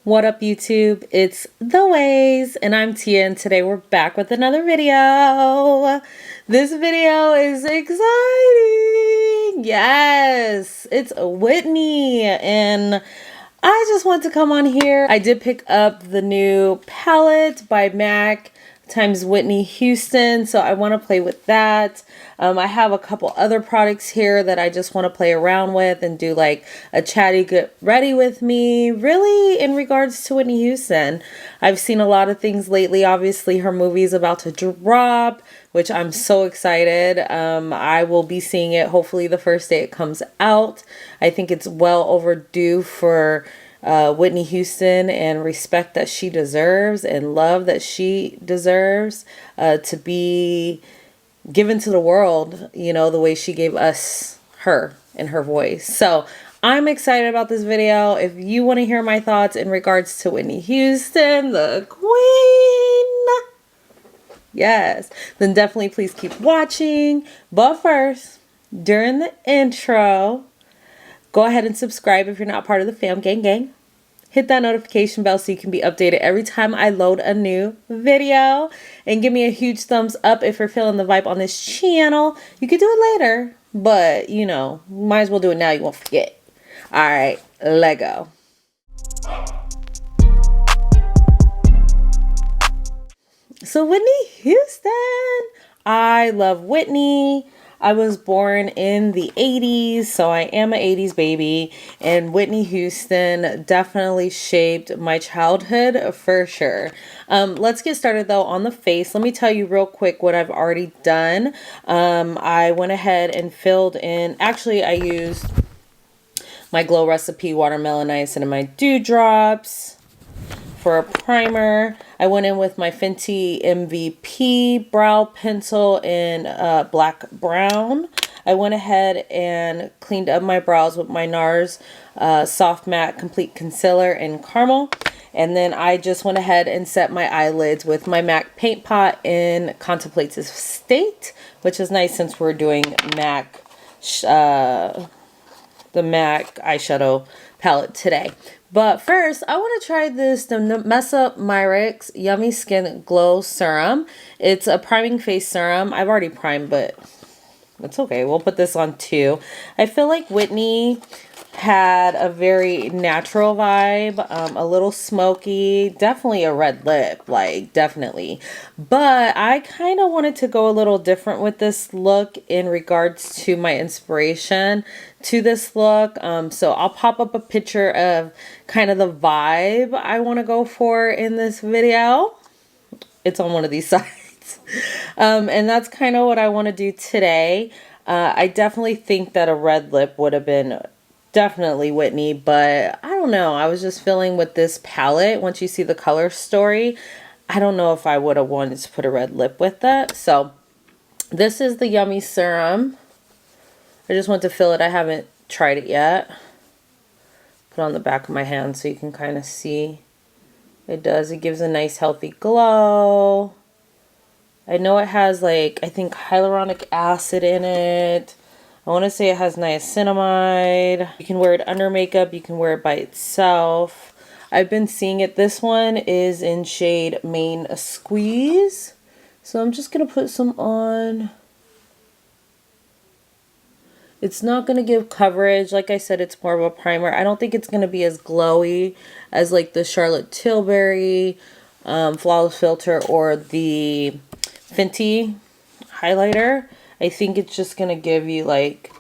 What up, YouTube? It's the Ways, and I'm Tia, and today we're back with another video. This video is exciting. Yes, it's Whitney, and I just want to come on here. I did pick up the new palette by M.A.C times Whitney Houston, so I want to play with that. I have a couple other products here that I just want to play around with and do like a chatty get ready with me, really in regards to Whitney Houston. I've seen a lot of things lately. Obviously her movie is about to drop, which I'm so excited. I will be seeing it hopefully the first day it comes out. I think it's well overdue for Whitney Houston, and respect that she deserves and love that she deserves to be given to the world, you know, the way she gave us her and her voice. So I'm excited about this video. If you want to hear my thoughts in regards to Whitney Houston, the queen, yes, then definitely please keep watching. But first, during the intro, go ahead and subscribe if you're not part of the fam gang. Hit that notification bell so you can be updated every time I load a new video. And give me a huge thumbs up if you're feeling the vibe on this channel. You could do it later, but you know, might as well do it now. You won't forget. All right, let go. So Whitney Houston. I love Whitney. I was born in the 80s, so I am an 80s baby, and Whitney Houston definitely shaped my childhood for sure. Let's get started though on the face. Let me tell you real quick what I've already done. I went ahead and filled in, actually I used my Glow Recipe Watermelon Ice and my Dewdrops. For a primer, I went in with my Fenty MVP brow pencil in black brown. I went ahead and cleaned up my brows with my NARS Soft Matte Complete Concealer in Caramel. And then I just went ahead and set my eyelids with my MAC Paint Pot in Contemplative State, which is nice since we're doing MAC, the MAC eyeshadow palette today. But first, I want to try this, the M.A.C Yummy Skin Glow Serum. It's a priming face serum. I've already primed, but it's okay. We'll put this on too. I feel like Whitney had a very natural vibe, a little smoky, definitely a red lip, like definitely. But I kind of wanted to go a little different with this look in regards to my inspiration to this look. So I'll pop up a picture of kind of the vibe I want to go for in this video. It's on one of these sides. And that's kind of what I want to do today. I definitely think that a red lip would have been definitely Whitney, but I don't know. I was just feeling with this palette, once you see the color story, I don't know if I would have wanted to put a red lip with that. So this is the Yummy Serum. I just want to fill it. I haven't tried it yet. Put it on the back of my hand so you can kind of see. It does. It gives a nice healthy glow. I know it has like, I think hyaluronic acid in it. I want to say it has niacinamide. You can wear it under makeup. You can wear it by itself. I've been seeing it. This one is in shade Main Squeeze. So I'm just going to put some on. It's not going to give coverage. Like I said, it's more of a primer. I don't think it's going to be as glowy as like the Charlotte Tilbury Flawless Filter or the Fenty highlighter. I think it's just going to give you like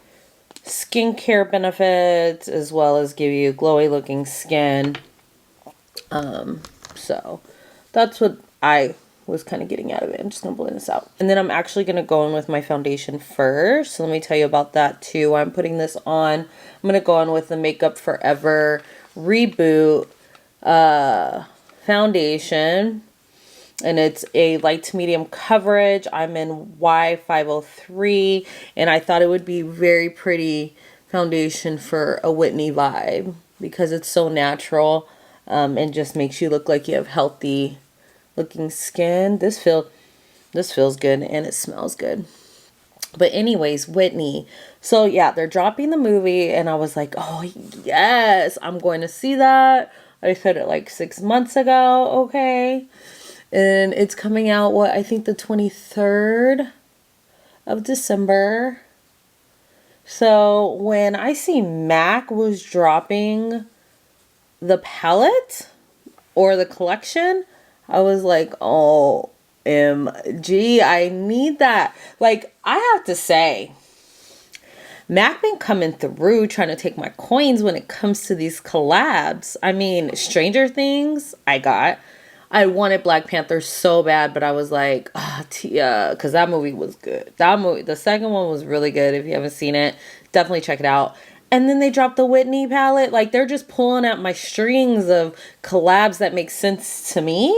skincare benefits as well as give you glowy looking skin. So that's what I was kind of getting out of it. I'm just going to blend this out. And then I'm actually going to go in with my foundation first. So let me tell you about that too. I'm putting this on. I'm going to go on with the Makeup Forever Reboot foundation. And it's a light to medium coverage. I'm in Y503, and I thought it would be very pretty foundation for a Whitney vibe because it's so natural and just makes you look like you have healthy looking skin. This feels good and it smells good. But anyways, Whitney. So yeah, they're dropping the movie, and I was like, oh yes, I'm going to see that. I said it like 6 months ago, okay? And it's coming out, what, I think the 23rd of December. So when I see M.A.C was dropping the palette or the collection, I was like, OMG, I need that. Like, I have to say, M.A.C been coming through trying to take my coins when it comes to these collabs. I mean, Stranger Things, I wanted Black Panther so bad, but I was like, Tia, because that movie was good. That movie, the second one was really good. If you haven't seen it, definitely check it out. And then they dropped the Whitney palette. Like, they're just pulling at my strings of collabs that make sense to me.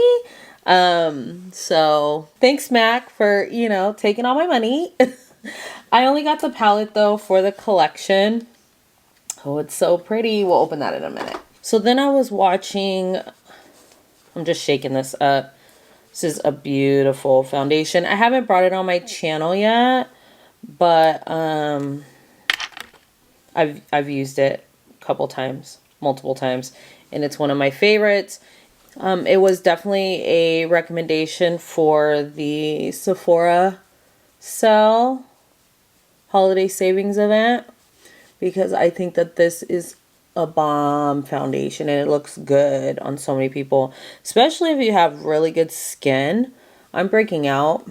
So thanks, M.A.C, for, taking all my money. I only got the palette though for the collection. Oh, it's so pretty. We'll open that in a minute. So then I was watching, I'm just shaking this up. This is a beautiful foundation. I haven't brought it on my channel yet, but I've used it a couple times, multiple times, and it's one of my favorites. It was definitely a recommendation for the Sephora sale holiday savings event, because I think that this is a bomb foundation and it looks good on so many people, especially if you have really good skin. I'm breaking out,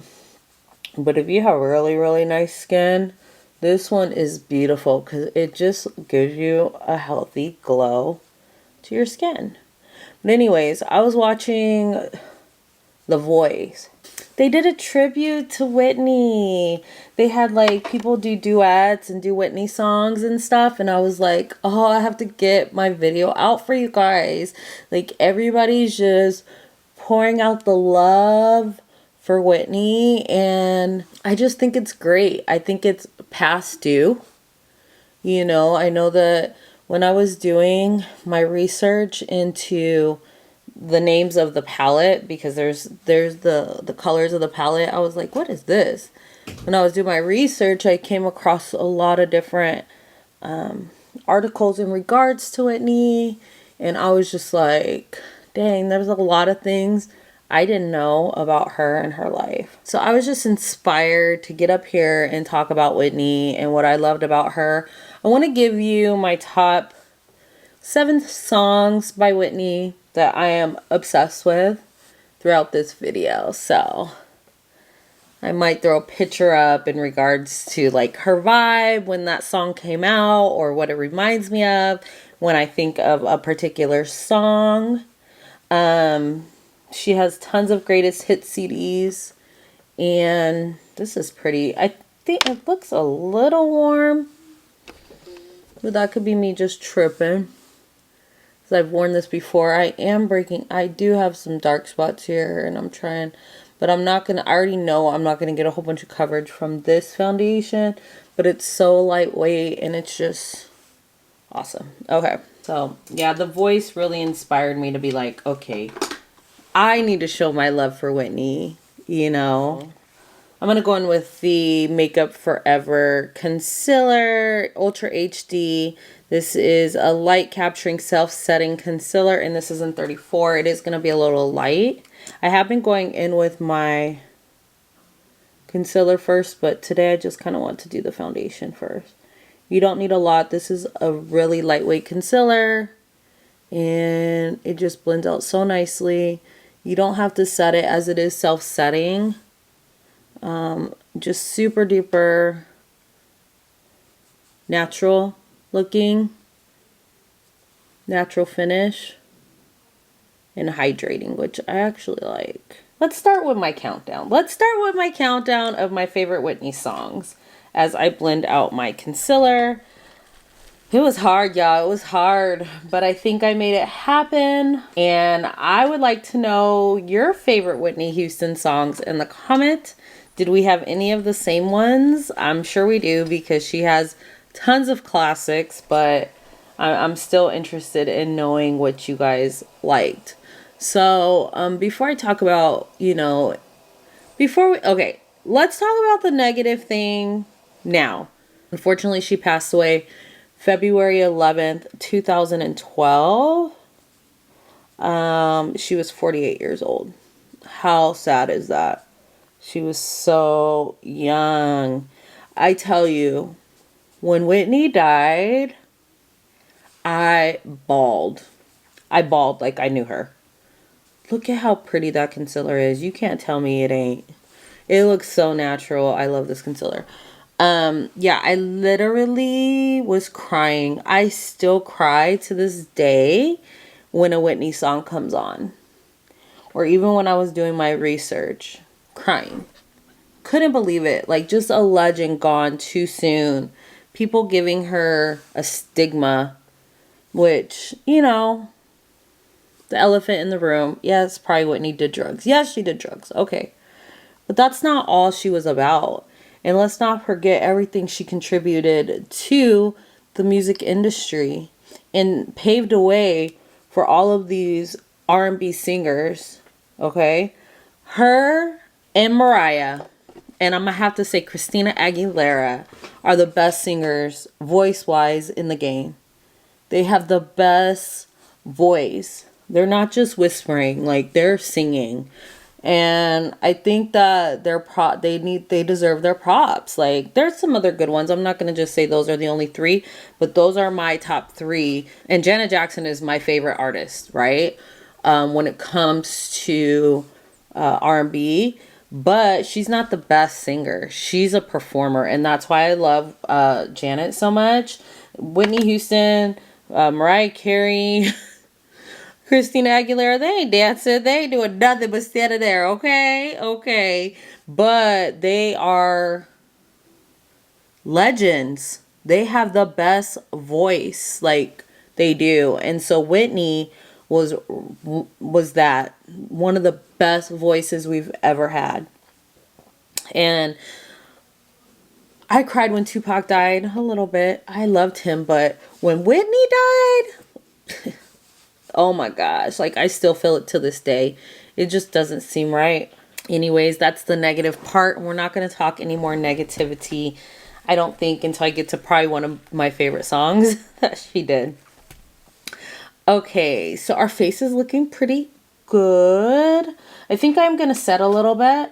but if you have really, really nice skin, this one is beautiful because it just gives you a healthy glow to your skin. But anyways, I was watching The Voice. They did a tribute to Whitney. They had like people do duets and do Whitney songs and stuff. And I was like, oh, I have to get my video out for you guys. Like, everybody's just pouring out the love for Whitney. And I just think it's great. I think it's past due. I know that when I was doing my research into the names of the palette, because there's the colors of the palette, I was like, what is this? When I was doing my research, I came across a lot of different articles in regards to Whitney, and I was just like, dang, there's a lot of things I didn't know about her and her life. So I was just inspired to get up here and talk about Whitney and what I loved about her. I want to give you my top 7 songs by Whitney that I am obsessed with throughout this video. So I might throw a picture up in regards to like her vibe when that song came out, or what it reminds me of when I think of a particular song. She has tons of greatest hit CDs, and this is pretty. I think it looks a little warm, but that could be me just tripping. I've worn this before. I do have some dark spots here, and I'm trying, but I already know I'm not going to get a whole bunch of coverage from this foundation, but it's so lightweight and it's just awesome. Okay. So yeah, The Voice really inspired me to be like, okay, I need to show my love for Whitney, I'm going to go in with the Makeup Forever Concealer Ultra HD. This is a light capturing self-setting concealer, and this is in 34. It is going to be a little light. I have been going in with my concealer first, but today I just kind of want to do the foundation first. You don't need a lot. This is a really lightweight concealer, and it just blends out so nicely. You don't have to set it, as it is self-setting. Just super duper natural looking, natural finish, and hydrating, which I actually like. Let's start with my countdown. Let's start with my countdown of my favorite Whitney songs as I blend out my concealer. It was hard, y'all. It was hard, but I think I made it happen. And I would like to know your favorite Whitney Houston songs in the comment. Did we have any of the same ones? I'm sure we do, because she has tons of classics, but I'm still interested in knowing what you guys liked. So before I talk about, okay, let's talk about the negative thing now. Unfortunately, she passed away February 11th, 2012. She was 48 years old. How sad is that? She was so young. I tell you, when Whitney died, I bawled. I bawled like I knew her. Look at how pretty that concealer is. You can't tell me it ain't. It looks so natural. I love this concealer. Yeah, I literally was crying. I still cry to this day when a Whitney song comes on. Or even when I was doing my research. Crying. Couldn't believe it. Like, just a legend gone too soon. People giving her a stigma, which, you know, the elephant in the room. Yes, probably Whitney did drugs. Yes, she did drugs. Okay. But that's not all she was about. And let's not forget everything she contributed to the music industry and paved a way for all of these R&B singers. Okay? Her and Mariah, and I'm going to have to say Christina Aguilera, are the best singers voice-wise in the game. They have the best voice. They're not just whispering, like they're singing. And I think that they deserve their props. Like, there's some other good ones. I'm not going to just say those are the only three, but those are my top three. And Janet Jackson is my favorite artist, right? When it comes to R&B, but she's not the best singer. She's a performer, and that's why I love Janet so much. Whitney Houston, Mariah Carey, Christina Aguilera, they ain't dancing. They ain't doing nothing but standing there, okay? Okay. But they are legends. They have the best voice, like they do. And so Whitney was that one of the best voices we've ever had. And I cried when Tupac died a little bit. I loved him, but when Whitney died, oh my gosh, like I still feel it to this day. It just doesn't seem right. Anyways, that's the negative part. We're not going to talk any more negativity, I don't think, until I get to probably one of my favorite songs that she did. Okay, so our face is looking pretty good. I think I'm going to set a little bit.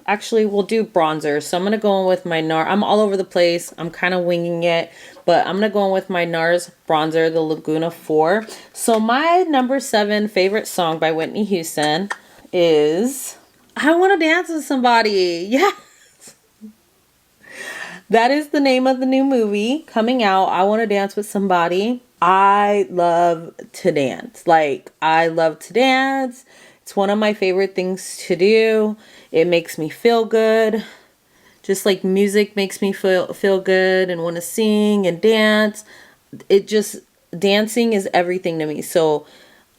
Actually, we'll do bronzer. So I'm going to go in with my NARS. I'm all over the place. I'm kind of winging it. But I'm going to go in with my NARS bronzer, the Laguna 4. So my number 7 favorite song by Whitney Houston is I Want to Dance with Somebody. Yes. That is the name of the new movie coming out. I Want to Dance with Somebody. I love to dance. Like, I love to dance. It's one of my favorite things to do. It makes me feel good. Just like music makes me feel good and want to sing and dance. Dancing is everything to me. So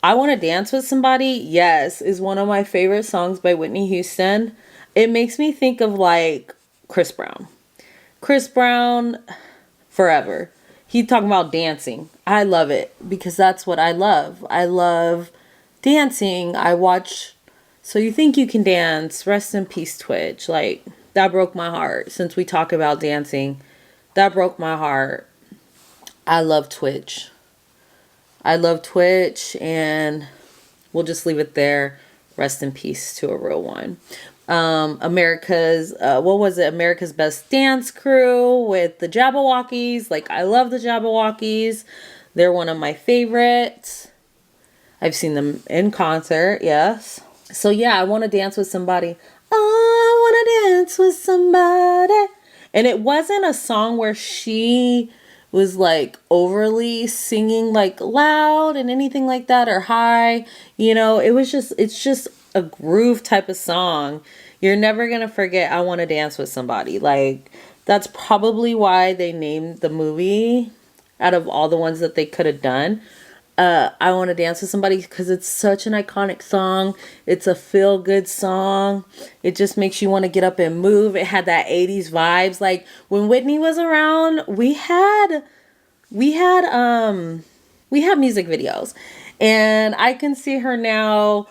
I Want to Dance with Somebody, yes, is one of my favorite songs by Whitney Houston. It makes me think of like Chris Brown. Chris Brown, forever. He talking about dancing. I love it because that's what I love. I love dancing. I watch So You Think You Can Dance. Rest in peace, Twitch. Like, that broke my heart. Since we talk about dancing, that broke my heart. I love Twitch. I love Twitch, and we'll just leave it there. Rest in peace to a real one. America's Best Dance Crew with the Jabberwockies. Like, I love the Jabberwockies. They're one of my favorites. I've seen them in concert, yes. So yeah, I Want to Dance with Somebody. I want to dance with somebody. And it wasn't a song where she was like overly singing like loud and anything like that or high. You know, it's just a groove type of song. You're never going to forget I Want to Dance with Somebody. Like, that's probably why they named the movie out of all the ones that they could have done. I Want to Dance with Somebody, because it's such an iconic song. It's a feel-good song. It just makes you want to get up and move. It had that 80s vibes. Like, when Whitney was around, we had music videos. And I can see her now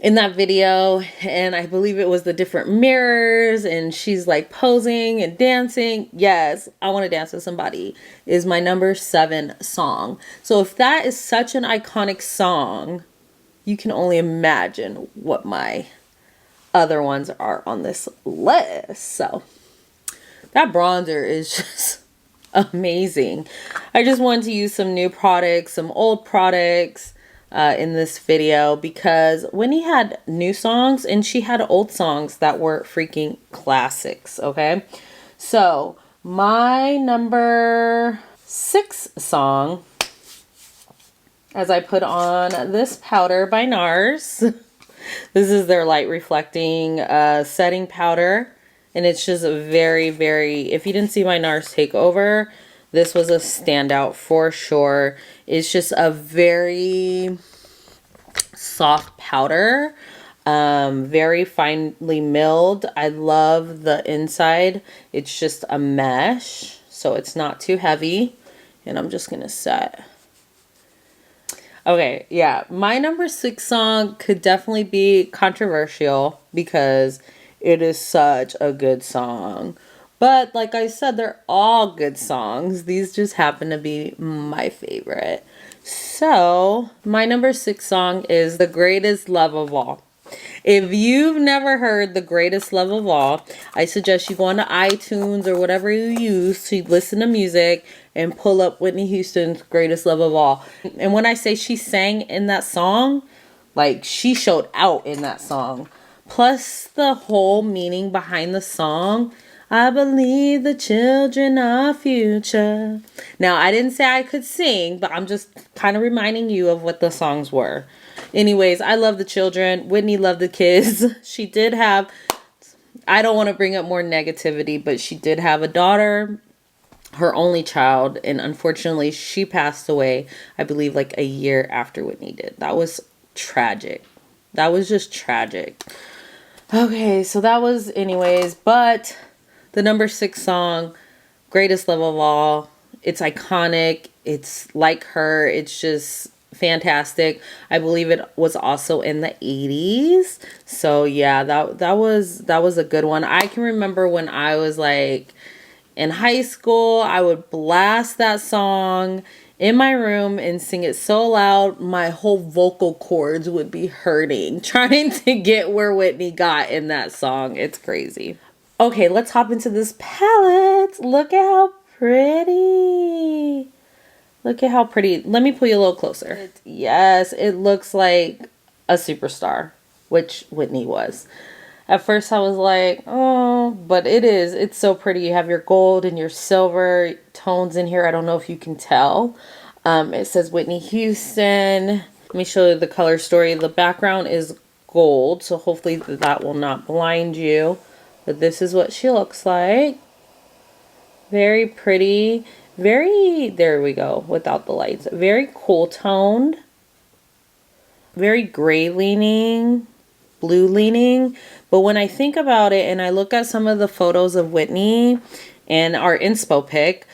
in that video, and I believe it was the different mirrors, and she's like posing and dancing. Yes, I Want to Dance with Somebody is my number 7 song. So if that is such an iconic song, you can only imagine what my other ones are on this list. So that bronzer is just amazing. I just wanted to use some new products, some old products in this video, because Whitney had new songs and she had old songs that were freaking classics. Okay, so my number 6 song, as I put on this powder by NARS. This is their light reflecting setting powder. And it's just very, very, if you didn't see my NARS takeover, this was a standout for sure. It's just a very soft powder. Very finely milled. I love the inside. It's just a mesh, so it's not too heavy. And I'm just going to set. Okay, yeah, my number 6 song could definitely be controversial because it is such a good song. But like I said, they're all good songs. These just happen to be my favorite. So my number 6 song is The Greatest Love of All. If you've never heard The Greatest Love of All, I suggest you go onto iTunes or whatever you use to listen to music and pull up Whitney Houston's Greatest Love of All. And when I say she sang in that song, like she showed out in that song. Plus the whole meaning behind the song. I believe the children are future. Now, I didn't say I could sing, but I'm just kind of reminding you of what the songs were. Anyways, I love the children. Whitney loved the kids. She did have, I don't want to bring up more negativity, but she did have a daughter, her only child, and unfortunately she passed away, I believe like a year after Whitney did. That was tragic. That was just tragic. Okay, so that was anyways, but the number 6 song, Greatest Love of All, it's iconic. It's like her. It's just fantastic. I believe it was also in the 80s. So yeah, that was a good one. I can remember when I was like in high school, I would blast that song in my room and sing it so loud my whole vocal cords would be hurting trying to get where Whitney got in that song. It's crazy. Okay, let's hop into this palette. Look at how pretty. Look at how pretty. Let me pull you a little closer. Yes, it looks like a superstar, which Whitney was. At first I was like, oh, but it is. It's so pretty. You have your gold and your silver tones in here. I don't know if you can tell. It says Whitney Houston. Let me show you the color story. The background is gold, so hopefully that will not blind you. But this is what she looks like. Very pretty. Very, there we go, without the lights. Very cool toned. Very gray leaning. Blue leaning. But when I think about it and I look at some of the photos of Whitney and our inspo pic,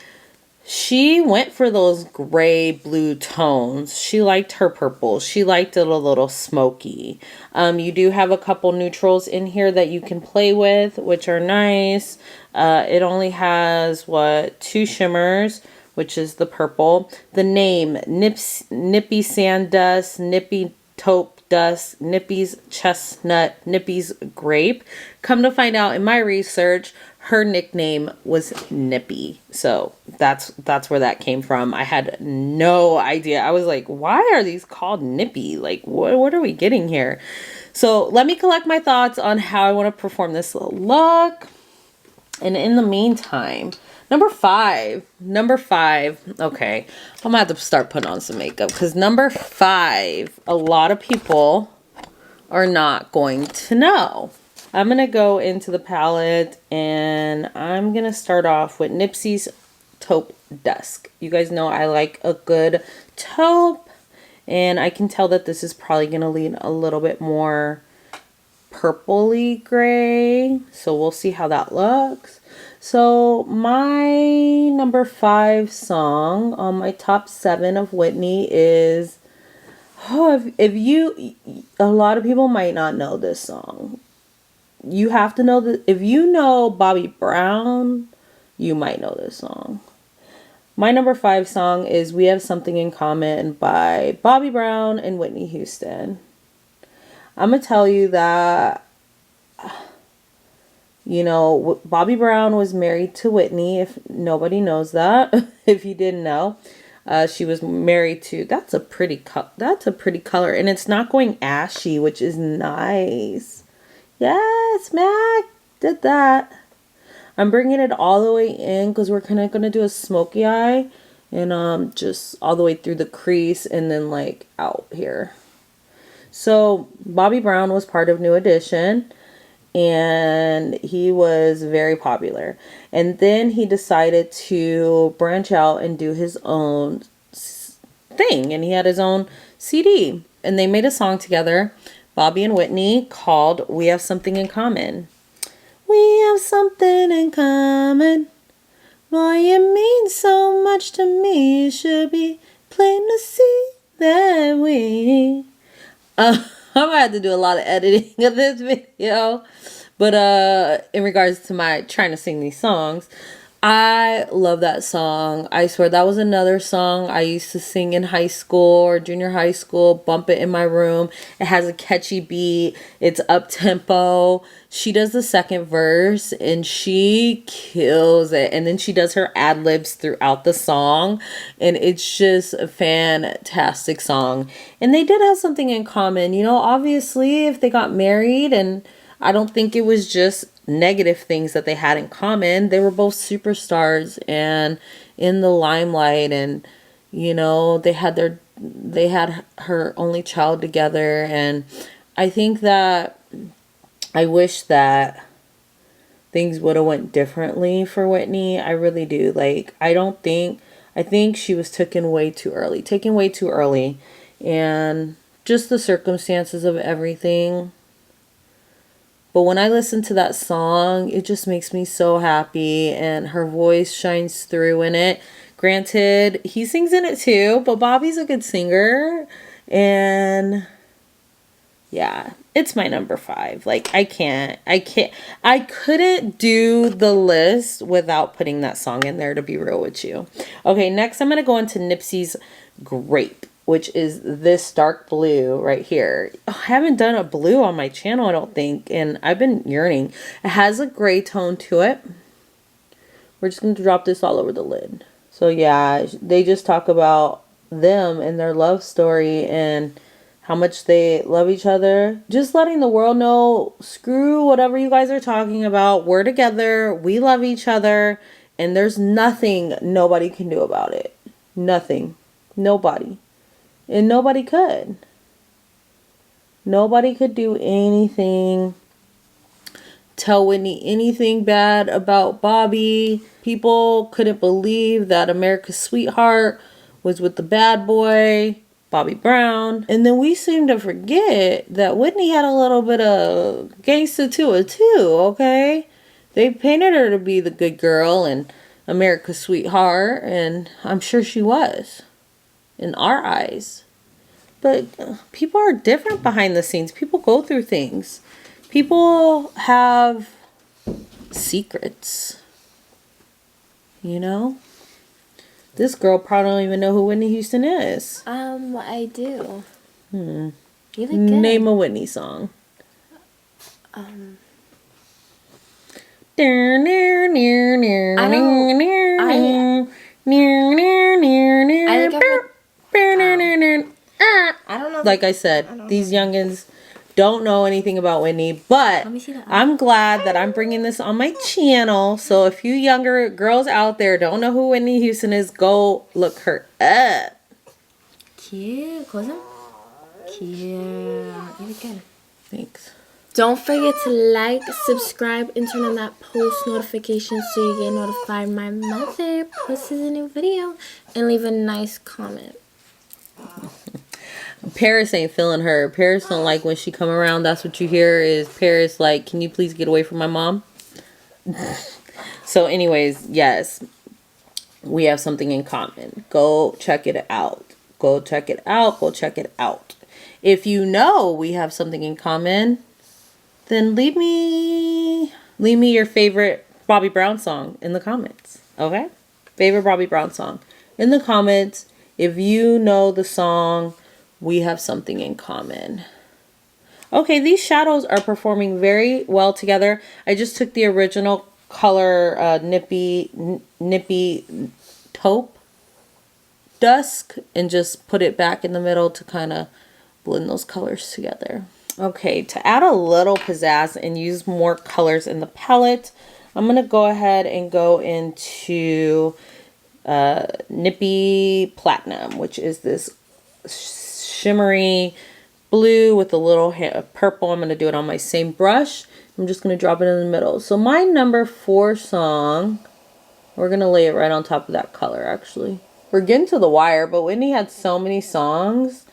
she went for those gray blue tones. She liked her purple. She liked it a little smoky. You do have a couple neutrals in here that you can play with, which are nice. It only has, 2 shimmers, which is the purple. The name, Nippy Sand Dust, Nippy Taupe Dust, Nippy's Chestnut, Nippy's Grape. Come to find out in my research, her nickname was Nippy. So that's where that came from. I had no idea. I was like, why are these called Nippy? Like, what are we getting here? So let me collect my thoughts on how I want to perform this look. And in the meantime, number five. Okay, I'm gonna have to start putting on some makeup because number 5, a lot of people are not going to know. I'm going to go into the palette and I'm going to start off with Nipsey's Taupe Dusk. You guys know I like a good taupe, and I can tell that this is probably going to lean a little bit more purpley gray. So we'll see how that looks. So my number 5 song on my top 7 of Whitney is, a lot of people might not know this song. You have to know that if you know Bobby Brown, you might know this song. My number 5 song is We Have Something in Common by Bobby Brown and Whitney Houston. I'm going to tell you that, you know, Bobby Brown was married to Whitney, if nobody knows that, if you didn't know. She was married to, that's a pretty color, and it's not going ashy, which is nice. Yes, Mac did that. I'm bringing it all the way in because we're kind of going to do a smoky eye, and just all the way through the crease and then like out here. So Bobby Brown was part of New Edition, and he was very popular. And then he decided to branch out and do his own thing, and he had his own CD, and they made a song together, Bobby and Whitney, called We Have Something in Common. We have something in common. Boy, it means so much to me. It should be plain to see that we... I'm gonna have to do a lot of editing of this video. But in regards to my trying to sing these songs, I love that song. I swear that was another song I used to sing in high school or junior high school, bump it in my room. It has a catchy beat. It's up tempo. She does the second verse and she kills it. And then she does her ad libs throughout the song. And it's just a fantastic song. And they did have something in common. You know, obviously, if they got married, and I don't think it was just negative things that they had in common. They were both superstars and in the limelight, and you know, they had her only child together. And I think that I wish that things would have went differently for Whitney. I really do. Like, I think she was taken way too early, and just the circumstances of everything. But when I listen to that song, it just makes me so happy, and her voice shines through in it. Granted, he sings in it too, but Bobby's a good singer, and yeah, it's my number 5. Like, I couldn't do the list without putting that song in there, to be real with you. Okay, next I'm going to go into Nipsey's Grape, which is this dark blue right here. I haven't done a blue on my channel, I don't think, and I've been yearning. It has a gray tone to it. We're just going to drop this all over the lid. So yeah, they just talk about them and their love story and how much they love each other. Just letting the world know, screw whatever you guys are talking about. We're together, we love each other, and there's nothing nobody can do about it. Nothing. Nobody. And nobody could. Nobody could do anything, tell Whitney anything bad about Bobby. People couldn't believe that America's sweetheart was with the bad boy, Bobby Brown. And then we seem to forget that Whitney had a little bit of gangsta to it too, okay? They painted her to be the good girl and America's sweetheart, and I'm sure she was in our eyes. But people are different behind the scenes. People go through things. People have secrets. You know? This girl probably don't even know who Whitney Houston is. I do. You did good. Name a Whitney song. I don't know. Like I said, these youngins don't know anything about Whitney, but I'm glad that I'm bringing this on my channel. So if you younger girls out there don't know who Whitney Houston is, go look her up. Cute, cousin. Cute. You did good. Thanks. Don't forget to like, subscribe, and turn on that post notification so you get notified when my mother posts a new video, and leave a nice comment. Paris ain't feeling her. Paris don't like when she come around. That's what you hear is Paris like, can you please get away from my mom? So anyways, yes, we have something in common. Go check it out. Go check it out. Go check it out. If you know we have something in common, then leave me your favorite Bobby Brown song in the comments. Okay? Favorite Bobby Brown song in the comments. If you know the song, we have something in common. Okay, these shadows are performing very well together. I just took the original color Nippy taupe dusk and just put it back in the middle to kind of blend those colors together. Okay, to add a little pizzazz and use more colors in the palette, I'm going to go ahead and go into Nippy Platinum, which is this shimmery blue with a little purple. I'm going to do it on my same brush. I'm just going to drop it in the middle. So my number 4 song, we're going to lay it right on top of that color actually. We're getting to the wire, but Whitney had so many songs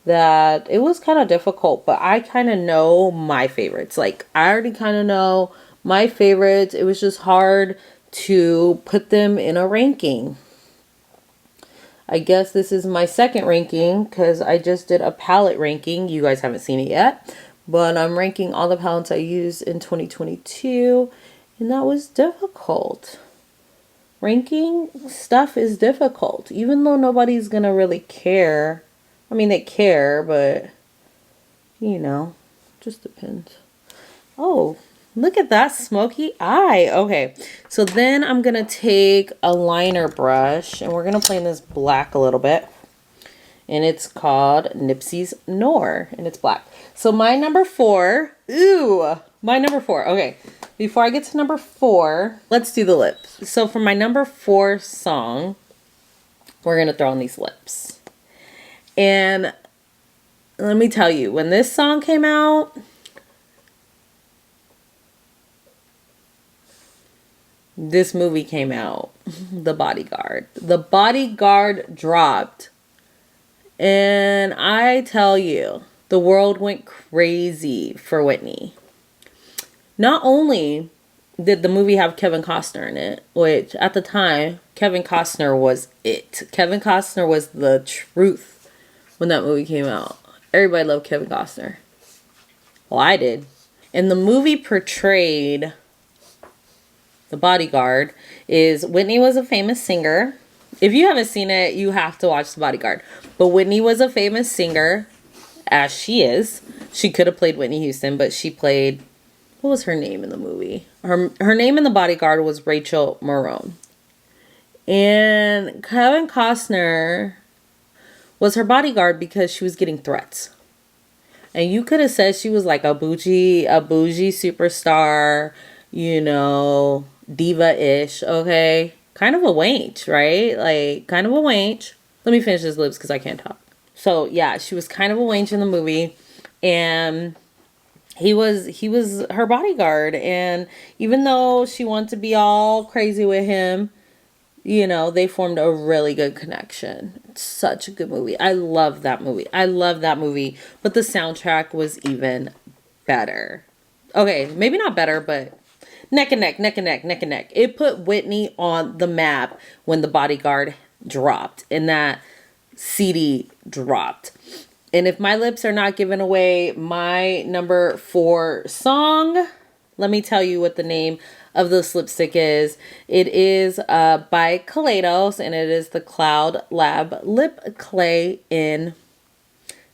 that it was kind of difficult, but I kind of know my favorites. Like, I already kind of know my favorites. It was just hard to put them in a ranking. I guess this is my second ranking because I just did a palette ranking. You guys haven't seen it yet, but I'm ranking all the palettes I used in 2022, and that was difficult. Ranking stuff is difficult, even though nobody's gonna really care. I mean, they care, but you know, just depends. Oh, look at that smoky eye. Okay, so then I'm gonna take a liner brush and we're gonna play in this black a little bit, and it's called Nipsey's Noir, and it's black. So my number 4, my number 4. Okay, before I get to number 4, let's do the lips. So for my number 4 song, we're gonna throw on these lips. And let me tell you, when this song came out, this movie came out, The Bodyguard. The Bodyguard dropped. And I tell you, the world went crazy for Whitney. Not only did the movie have Kevin Costner in it, which at the time, Kevin Costner was it. Kevin Costner was the truth when that movie came out. Everybody loved Kevin Costner. Well, I did. And the movie portrayed The Bodyguard is Whitney was a famous singer. If you haven't seen it, you have to watch The Bodyguard. But Whitney was a famous singer, as she is. She could have played Whitney Houston, but she played, what was her name in the movie? Her name in The Bodyguard was Rachel Marone. And Kevin Costner was her bodyguard because she was getting threats. And you could have said she was like a bougie superstar, you know, diva-ish, okay? Kind of a wench, right? Like, kind of a wench. Let me finish his lips because I can't talk. So, yeah, she was kind of a wench in the movie. And he was her bodyguard. And even though she wanted to be all crazy with him, you know, they formed a really good connection. It's such a good movie. I love that movie. I love that movie. But the soundtrack was even better. Okay, maybe not better, but neck and neck, neck and neck, neck and neck. It put Whitney on the map when The Bodyguard dropped and that CD dropped. And if my lips are not giving away my number 4 song, let me tell you what the name of this lipstick is. It is by Kaleidos, and it is the Cloud Lab Lip Clay in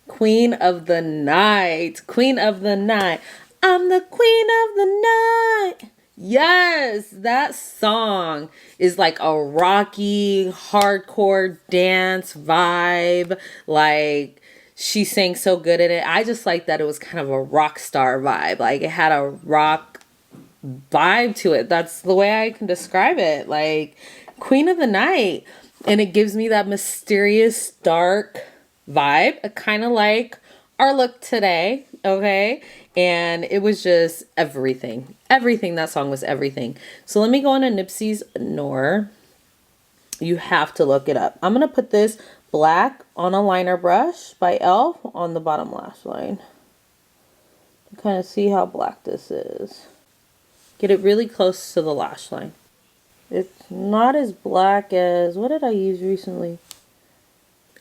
Queen of the Night. Queen of the Night. I'm the queen of the night. Yes, that song is like a rocky, hardcore dance vibe. Like, she sang so good in it. I just like that it was kind of a rock star vibe. Like, it had a rock vibe to it. That's the way I can describe it. Like, Queen of the Night. And it gives me that mysterious, dark vibe. Kind of like our look today. Okay. And it was just everything. Everything. That song was everything. So let me go into Nipsey's Noir. You have to look it up. I'm going to put this black on a liner brush by e.l.f. on the bottom lash line. To kind of see how black this is. Get it really close to the lash line. It's not as black as, what did I use recently?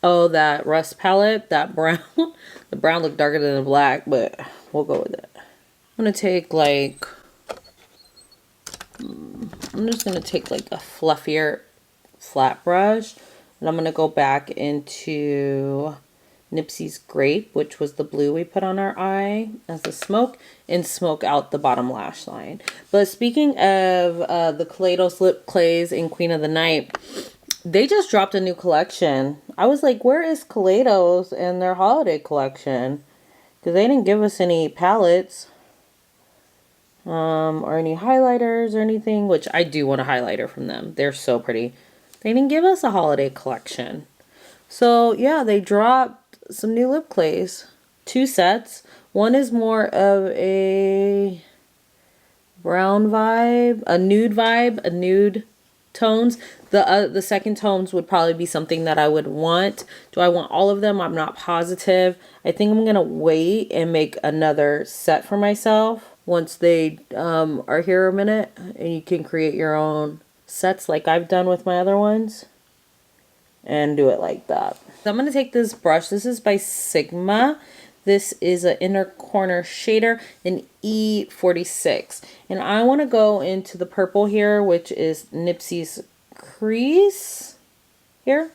Oh, that rust palette, that brown. The brown looked darker than the black, but we'll go with it. I'm gonna take like, I'm just gonna take like a fluffier flat brush, and I'm gonna go back into Nipsey's Grape, which was the blue we put on our eye as the smoke, and smoke out the bottom lash line. But speaking of the Kaleidos lip clays in Queen of the Night, they just dropped a new collection. I was like, where is Kaleidos and their holiday collection? Because they didn't give us any palettes or any highlighters or anything, which I do want a highlighter from them. They're so pretty. They didn't give us a holiday collection. So yeah, they dropped some new lip clays. 2 sets. One is more of a brown vibe, a nude tones. The second tones would probably be something that I would want. Do I want all of them? I'm not positive. I think I'm gonna wait and make another set for myself once they are here a minute, and you can create your own sets like I've done with my other ones and do it like that. So I'm gonna take this brush. This is by Sigma. This is an inner corner shader in E46. And I want to go into the purple here, which is Nipsey's Crease here,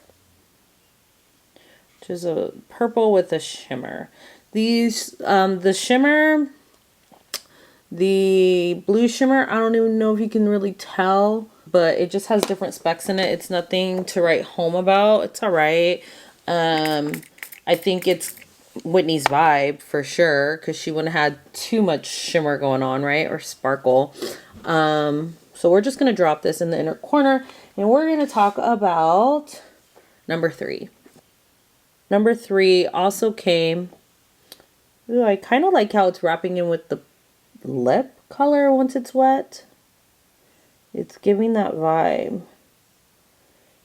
which is a purple with a shimmer. These, the shimmer, the blue shimmer, I don't even know if you can really tell, but it just has different specs in it. It's nothing to write home about. It's all right. I think it's Whitney's vibe for sure, because she wouldn't have had too much shimmer going on, right? Or sparkle. So we're just going to drop this in the inner corner, and we're going to talk about number 3. Number 3 also came, ooh, I kind of like how it's wrapping in with the lip color once it's wet. It's giving that vibe.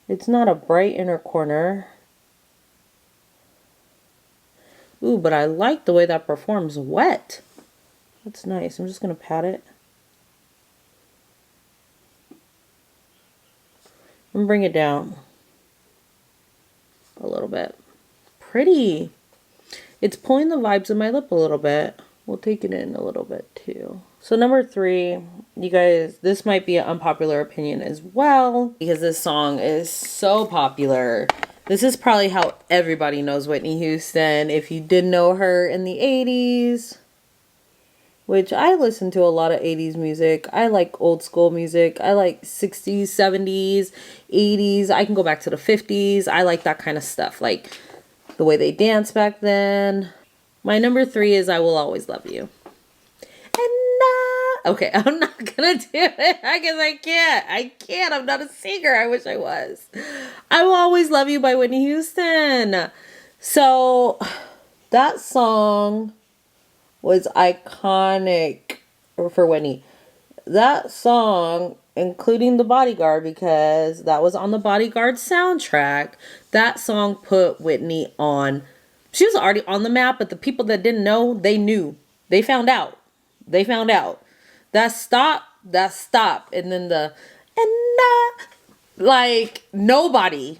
It's not a bright inner corner. Ooh, but I like the way that performs wet. That's nice. I'm just going to pat it. And bring it down a little bit. Pretty. It's pulling the vibes of my lip a little bit. We'll take it in a little bit too. So number 3, you guys, this might be an unpopular opinion as well, because this song is so popular. This is probably how everybody knows Whitney Houston. If you didn't know her in the 80s, which I listen to a lot of 80s music. I like old school music. I like 60s, 70s, 80s. I can go back to the 50s. I like that kind of stuff. Like the way they danced back then. My number 3 is I Will Always Love You. And okay, I'm not gonna do it. I guess I can't. I'm not a singer. I wish I was. I Will Always Love You by Whitney Houston. So that song was iconic for Whitney. That song, including The Bodyguard, because that was on the Bodyguard soundtrack, that song put Whitney on. She was already on the map, but the people that didn't know, they knew. They found out. That stop. And then like nobody.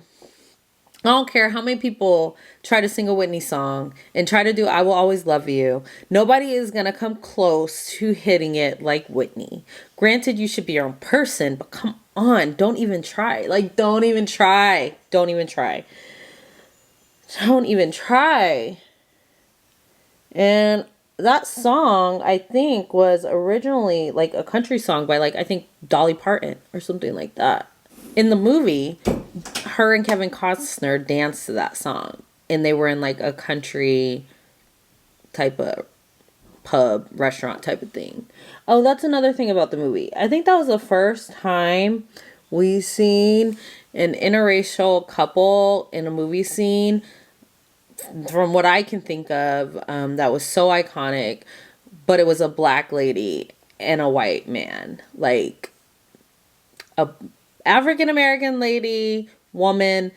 I don't care how many people try to sing a Whitney song and try to do I Will Always Love You. Nobody is going to come close to hitting it like Whitney. Granted, you should be your own person, but come on, don't even try. Like, don't even try. And that song, I think, was originally like a country song by like, I think Dolly Parton or something like that. In the movie, her and Kevin Costner danced to that song, and they were in like a country type of pub, restaurant type of thing. Oh, that's another thing about the movie. I think that was the first time we seen an interracial couple in a movie scene, from what I can think of, that was so iconic, but it was a black lady and a white man, like a African-American lady, woman,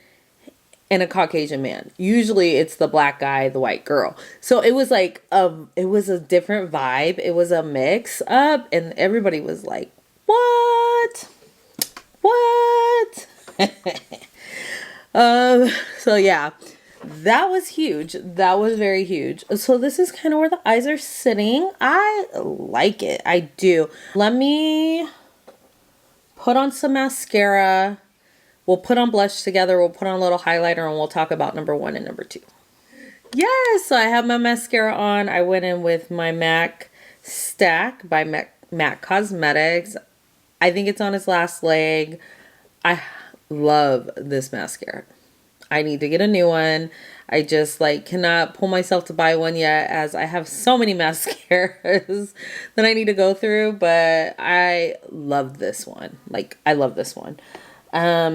and a Caucasian man. Usually it's the black guy, the white girl. So it was like, it was a different vibe. It was a mix up, and everybody was like, what? So yeah, That was huge. That was very huge. So this is kind of where the eyes are sitting. I like it. I do. Let me put on some mascara. We'll put on blush together. We'll put on a little highlighter and we'll talk about number 1 and number 2. Yes, so I have my mascara on. I went in with my MAC Stack by MAC Cosmetics. I think it's on its last leg. I love this mascara. I need to get a new one. I just like cannot pull myself to buy one yet, as I have so many mascaras that I need to go through, but I love this one. Like, I love this one.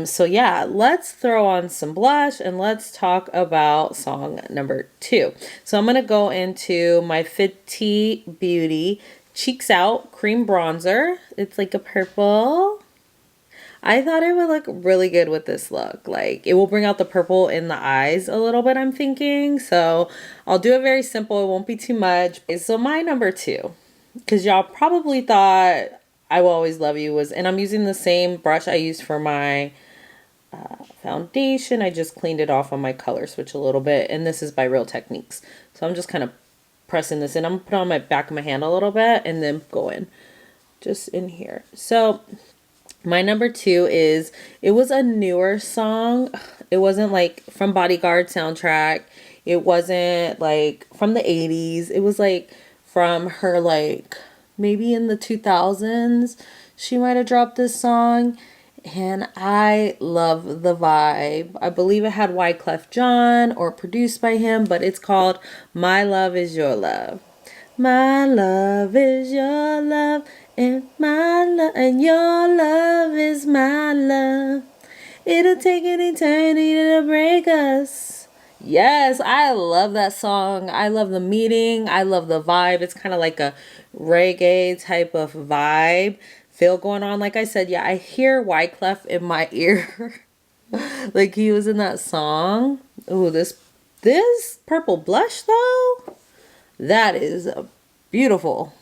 So yeah, let's throw on some blush and let's talk about song number 2. So I'm going to go into my Fenty Beauty Cheeks Out Cream Bronzer. It's like a purple. I thought it would look really good with this look. Like, it will bring out the purple in the eyes a little bit, I'm thinking. So I'll do it very simple. It won't be too much. So my number 2, because y'all probably thought I Will Always Love You was, and I'm using the same brush I used for my foundation. I just cleaned it off on my color switch a little bit, and this is by Real Techniques. So I'm just kind of pressing this in. I'm gonna put it on my back of my hand a little bit and then go in just in here. So my number 2 is, it was a newer song. It wasn't like from Bodyguard soundtrack. It wasn't like from the 80s. It was like from her, like maybe in the 2000s. She might have dropped this song. And I love the vibe. I believe it had Wyclef Jean or produced by him, but it's called My Love Is Your Love. My love is your love, and my love and your love is my love. It'll take an eternity to break us. Yes, I love that song. I love the meaning. I love the vibe. It's kind of like a reggae type of vibe feel going on. Like I said, yeah, I hear Wyclef in my ear. Like he was in that song. Ooh, this purple blush though, that is beautiful.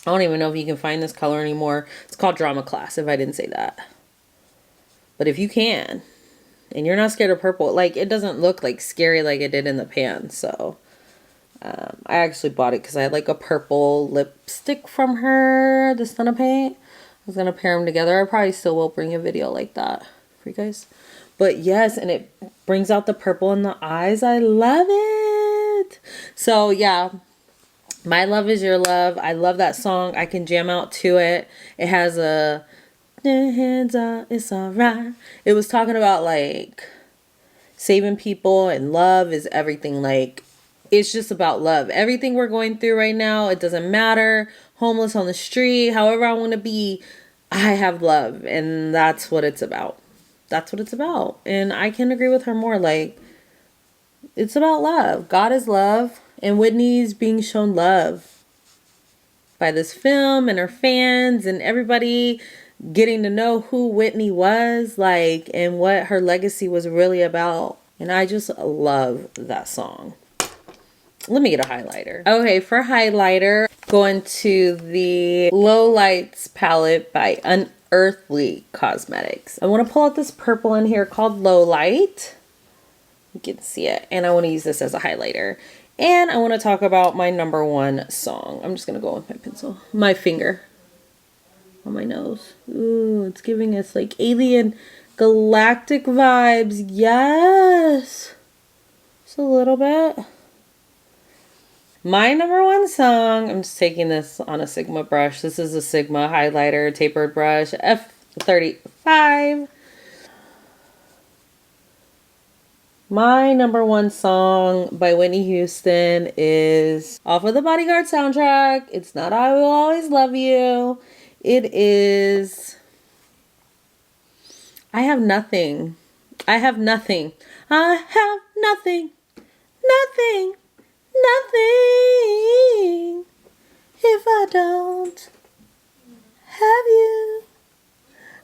I don't even know if you can find this color anymore. It's called Drama Class, if I didn't say that. But if you can, and you're not scared of purple, like it doesn't look like scary like it did in the pan. So I actually bought it because I had like a purple lipstick from her, the Stunna Paint. I was going to pair them together. I probably still will bring a video like that for you guys. But yes, and it brings out the purple in the eyes. I love it. So yeah, My Love Is Your Love. I love that song. I can jam out to it. It has a hands up, it's alright. It was talking about like saving people, and love is everything. Like, it's just about love. Everything we're going through right now, it doesn't matter. Homeless on the street, however I want to be, I have love, and that's what it's about. That's what it's about. And I can agree with her more. Like, it's about love. God is love, and Whitney's being shown love by this film and her fans and everybody getting to know who Whitney was, like, and what her legacy was really about. And I just love that song. Let me get a highlighter. Okay, for highlighter, going to the Low Lights palette by Unearthly Cosmetics. I want to pull out this purple in here called Low Light. You can see it. And I want to use this as a highlighter. And I want to talk about my number 1 song. I'm just going to go with my pencil. My finger on my nose. Ooh, it's giving us like alien galactic vibes. Yes. Just a little bit. My number 1 song, I'm just taking this on a Sigma brush. This is a Sigma highlighter tapered brush, F35. My number 1 song by Whitney Houston is off of the Bodyguard soundtrack. It's not I Will Always Love You. It is I Have Nothing. I have nothing. I have nothing. Nothing. Nothing if I don't have you.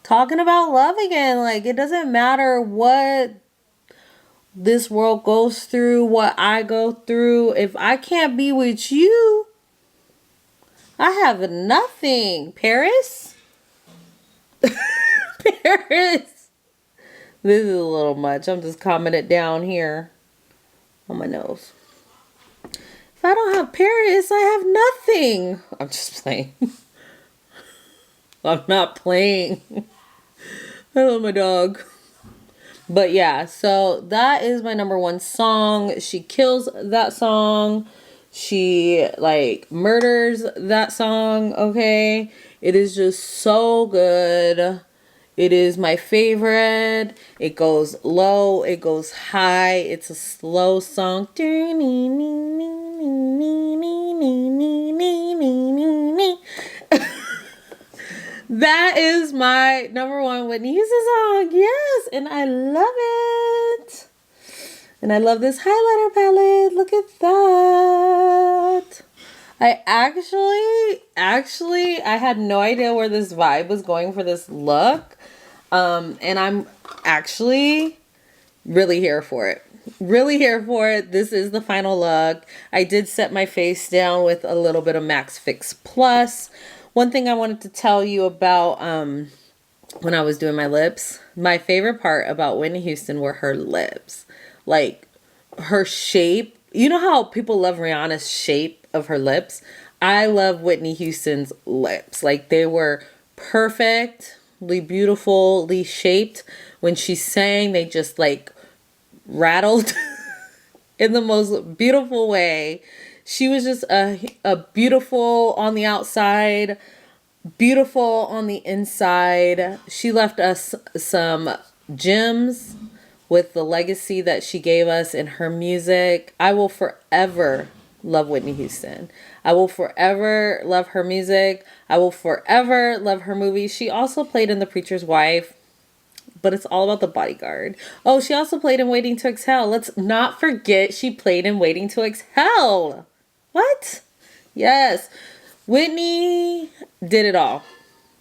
Talking about love again. Like, it doesn't matter what this world goes through, what I go through. If I can't be with you, I have nothing. Paris? Paris. This is a little much. I'm just calming it down here. on my nose. If I don't have Paris, I have nothing. I'm just playing. I'm not playing. I love my dog. But yeah, so that is my number one song. She kills that song. She like murders that song, okay? It is just so good. It is my favorite. It goes low, it goes high. It's a slow song. That is my number one Whitney Houston song. Yes, and I love it. And I love this highlighter palette. Look at that. I had no idea where this vibe was going for this look. And I'm actually really here for it. Really here for it. This is the final look. I did set my face down with a little bit of Max Fix Plus. One thing I wanted to tell you about when I was doing my lips, my favorite part about Whitney Houston were her lips. Like her shape. You know how people love Rihanna's shape of her lips? I love Whitney Houston's lips. Like they were perfectly beautifully shaped. When she sang, they just like rattled in the most beautiful way. She was just a beautiful on the outside, beautiful on the inside. She left us some gems with the legacy that she gave us in her music. I will forever love Whitney Houston. I will forever love her music. I will forever love her movies. She also played in The Preacher's Wife, but it's all about The Bodyguard. Oh, she also played in Waiting to Exhale. Let's not forget she played in Waiting to Exhale. What? Yes. Whitney did it all.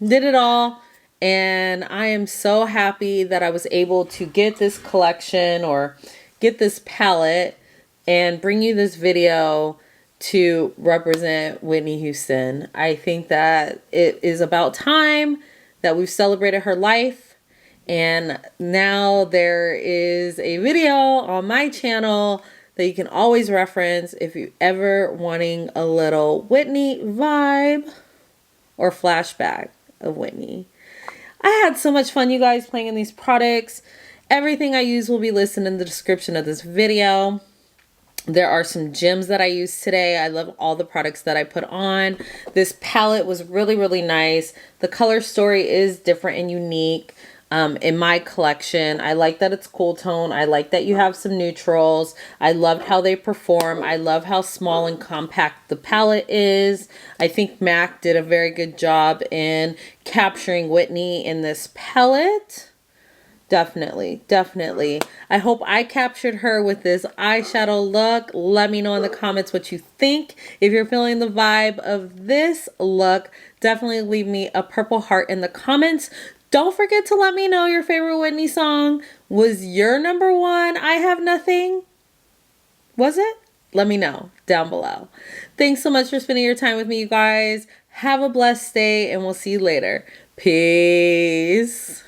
Did it all. And I am so happy that I was able to get this collection or get this palette and bring you this video to represent Whitney Houston. I think that it is about time that we've celebrated her life. And now there is a video on my channel that you can always reference if you ever wanting a little Whitney vibe or flashback of Whitney. I had so much fun, you guys, playing in these products. Everything I use will be listed in the description of this video. There are some gems that I used today. I love all the products that I put on. This palette was really, really nice. The color story is different and unique. In my collection, I like that it's cool tone. I like that you have some neutrals. I loved how they perform. I love how small and compact the palette is. I think MAC did a very good job in capturing Whitney in this palette. Definitely, definitely. I hope I captured her with this eyeshadow look. Let me know in the comments what you think. If you're feeling the vibe of this look, definitely leave me a purple heart in the comments. Don't forget to let me know your favorite Whitney song. Was your number one I Have Nothing? Was it? Let me know down below. Thanks so much for spending your time with me, you guys. Have a blessed day, and we'll see you later. Peace.